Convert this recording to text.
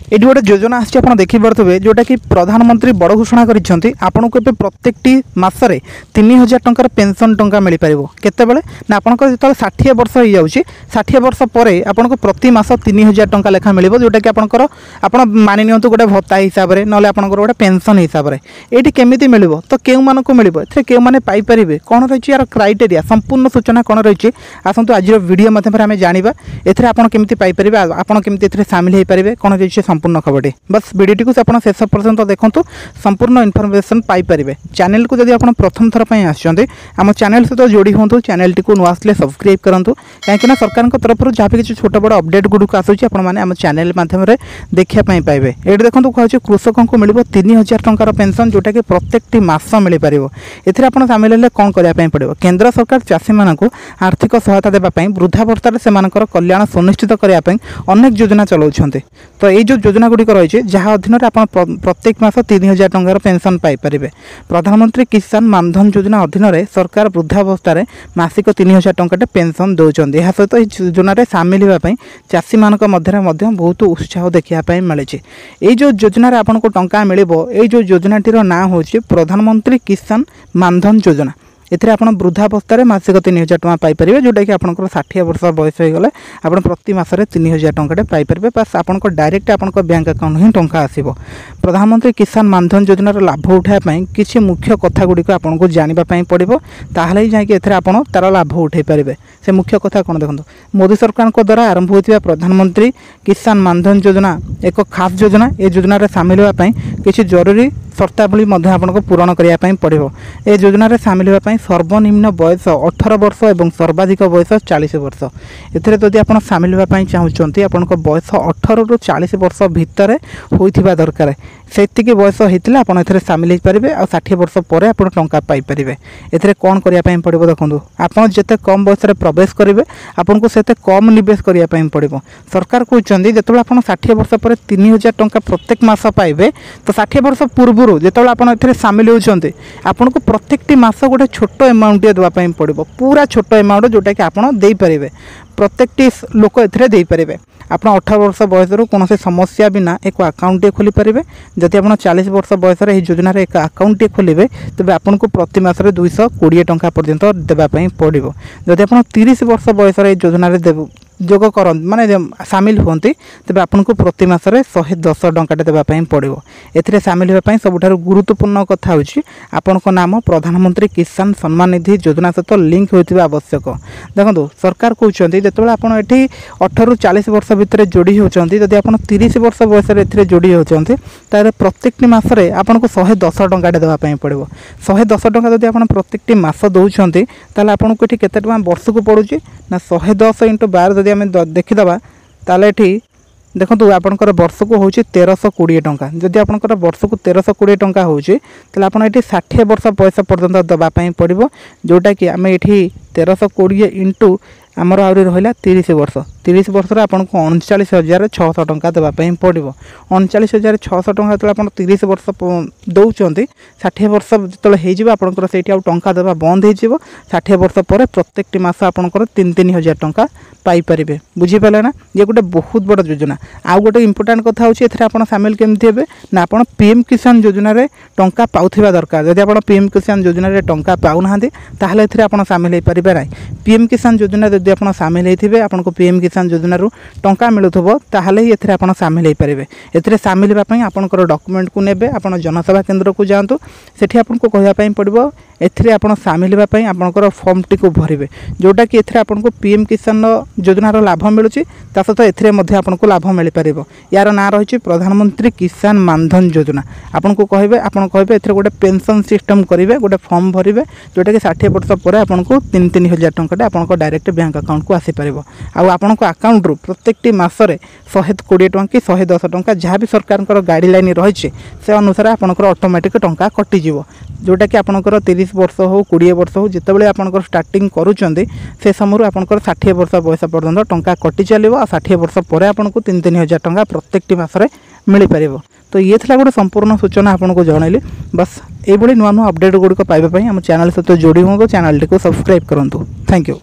ये गोटे योजना आसी देखिपे जोटा कि प्रधानमंत्री बड़ घोषणा कर आपन को प्रत्येक मसरे 3000 टंकार पेंशन टंका मिल पार केतबेले ना आपन जो 60 वर्ष हो जाऊँगी 60 वर्ष पर आपन को प्रति मास 3000 टंका लेखा मिल जोटा कि आपड़ मानि नि गोटे भत्ता हिसाब से ना आपंकर गोटे पेंशन हिसाब से ये केमी मिल तो क्यों मानक मिल क्यों मैंने पाइपर कौन रही यार क्राइटेरिया संपूर्ण सूचना कौन रही आसतु आज वीडियो माध्यम आम जाना एमती पाइपर आपमती सामिल हो पारे कौन रही संपूर्ण खबर बस वीडियो को शेष पर्यंत देखूँ संपूर्ण इनफर्मेशन पाइपर चैनल को जब आप प्रथम थर पर आम चैनल सहित जोड़ी हूँ चैनल टी नुआ आसले सब्सक्राइब करूँ कहीं सरकार तरफ जहाँ भी किसी छोट बड़ अपडेट गुड़क आसूँ आप चैनल माध्यम देखापी पाइबे ये देखो कहूँ कृषकों को मिल 3000 टंकार पेंशन जोटा कि प्रत्येक मास मिल पार एथिरे सामिल हेल्ले कौन करने पड़ो केंद्र सरकार चाषी मानक आर्थिक सहायता देवाई वृद्धावस्था से कल्याण सुनिश्चित करने अनेक योजना चलाउछन्ते तो ये जो योजना गुड़िक रही जहाँ अधीन आप प्रत्येक मास 3000 टंकार पेंशन पाइपर प्रधानमंत्री किसान मानधन योजना अधीन में सरकार वृद्धावस्था मासिक 3000 टंका पेंशन दौरान यह सहित योजन सामिल होगापी चाषी मानक मध्य बहुत उत्साह देखापी मिले ये जो योजन आपको टंका मिल जो योजनाटीर ना हूँ प्रधानमंत्री किसान मानधन योजना एथिरे आप वृद्धावस्था मासिक 3000 टंका पाइपर जोटा कि आपंकर 60 वर्ष बयस हो गले आप प्रति मासरे 3000 टंका पाइपर बस आप डायरेक्ट आप बैंक अकाउंट ही टंका आसो प्रधानमंत्री किसान मानधन योजनार लाभ उठाई किसी मुख्य कथा गुड़िक आपको जानापी पड़ो ताहले ही जाकि आप तार लाभ उठे पारे से मुख्य कथा कौन देखो मोदी सरकार द्वारा आरंभ होता प्रधानमंत्री किसान मानधन योजना एक खास योजना ये योजन सामिल होगापी किसी जरूरी शर्तावली आपको पूरण करने पड़ो ए योजन सामिल होगापी सर्वनिम्न बयस 18 वर्ष और सर्वाधिक बयस 40 वर्ष एदी आप सामिल होगापी चाहते आपन बयस 18 रु 40 वर्ष भितर होइथिबा दरकार से बयस होता आप सामिल हो पारे आ 60 वर्ष पर आप टंका पाइपर ए कौन करने पड़ो देखो आप जिते कम बयस प्रवेश करेंगे आपन को सेते कम निवेश करने पड़ो सरकार कहते जो आप 60 वर्ष पर 3000 टंका प्रत्येक मास पाइबे तो 60 वर्ष पूर्व जो आप सामिल होती आपन को प्रत्येक मास गोटे छोट एमाउंट देवाई पड़ो पूरा छोट एमाउंट जोटा कि आप देपारे प्रत्येक लोक ए पारे आप 18 वर्ष बयस कौन समस्या बिना एक अकाउंट खोली पारे जदि आप 40 वर्ष बयस योजन एक अकाउंट खोलेंगे तेज आपको प्रति मासरे 220 टंका पर्यंत देवाई पड़ो जदि आप 30 वर्ष बयस योजन जोग कर माने सामिल होती तेज आपको प्रति मासरे 110 टंका देवाई पड़ो ए सामिल होगापी सबुठारु गुरुत्वपूर्ण कथा होची आपन को नाम प्रधानमंत्री किसान सम्मान निधि योजना सहित लिंक होता आवश्यक देखो सरकार कहते जो आपड़ ये 18 रु 40 वर्ष भितर जोड़ी होती जदि आप 30 वर्ष बयस जोड़ी होती प्रत्येक मासरे आपन को 110 टंका देवाई पड़ो 110 टंका जब आप प्रत्येक मास दौरान ताल आपन को ये केते टंका वर्ष को पड़ुची ना 110 × 12 जदि आम देखीदे ताले ये देखो आपंकर वर्ष को हूँ 1320 टंका जदि आपंकर वर्ष को 1320 टंका हूँ तो आप 60 वर्ष बयस पर्यंत देवाई पड़ो जोटा कि आम ये 1320 इंटू आमर आहरी रहा 30 वर्ष 30 वर्ष आपको 39,600 टंका देवाई पड़ो 39,600 टंका जो आप 30 वर्ष दौरान 60 वर्ष जो होकर से टंका देवा बंद हो 60 वर्ष पर प्रत्येक मास आपंकर 3,000 टंका पाइपर बुझीपारे ना ये गोटे बहुत बड़ योजना आउ गोटे इंपोर्टाट कथा होती सामिल केमती हे ना आप पीएम किसान योजन टंका पाउथिबा दरकार जदि आप पीएम किसान योजन टंका पाऊना ताहले एथिरे आप सामिल हो पारे ना पीएम किसान योजना जदि आप सामिल होते आपको पीएम किसान योजन टंका मिलूथबो ताहले ही एथिरे आप सामिल हो पारे एथिरे सामिल होगापी आपंकर डॉक्यूमेंट को नेबे आप जनसेवा केंद्र को जातु सेठी आपको कहिबापी पड़ो एथिरे आप सामिल होगापी आपंकर फॉर्म टी को भरवे जोटा कि एथिरे आपको पीएम किसान योजनार लाभ मिलूँ ता सहित एथिरे मध्य आपको लाभ मिल पार यार ना रही प्रधानमंत्री किसान मानधन योजना आपन को कहे एथिरे गोटे पेंशन सिस्टम करेंगे गोटे फॉर्म भरवे जोटा कि 60 वर्ष पर आपको 3,000 टंका आपको डायरेक्ट बैंक अकाउंट को आसीपर आपन अकाउंट रु प्रत्येक मासरे 120 टंका कि 110 टंका जहाँ भी सरकार गाइडलाइन रही से अनुसार आपंकर ऑटोमेटिक टंका कटिज जोटा कि आपंकर 30 वर्ष हो 20 वर्ष हो जितेबाला आपंकर स्टार्टिंग करुँच से समय आपंकर 60 वर्ष बयस पर्यंत टंका कटि चलो आ 60 वर्ष पर आपको 3,000 टंका प्रत्येक मासरे मिल पार तो ये था गोटे संपूर्ण सूचना आपको जनइली बस ये नुआ नुआ अपडेट गुड़िक पाइबापी आम चैनल सहित जोड़ी हूँ चैनल टी को सब्सक्राइब करूँ थैंक यू।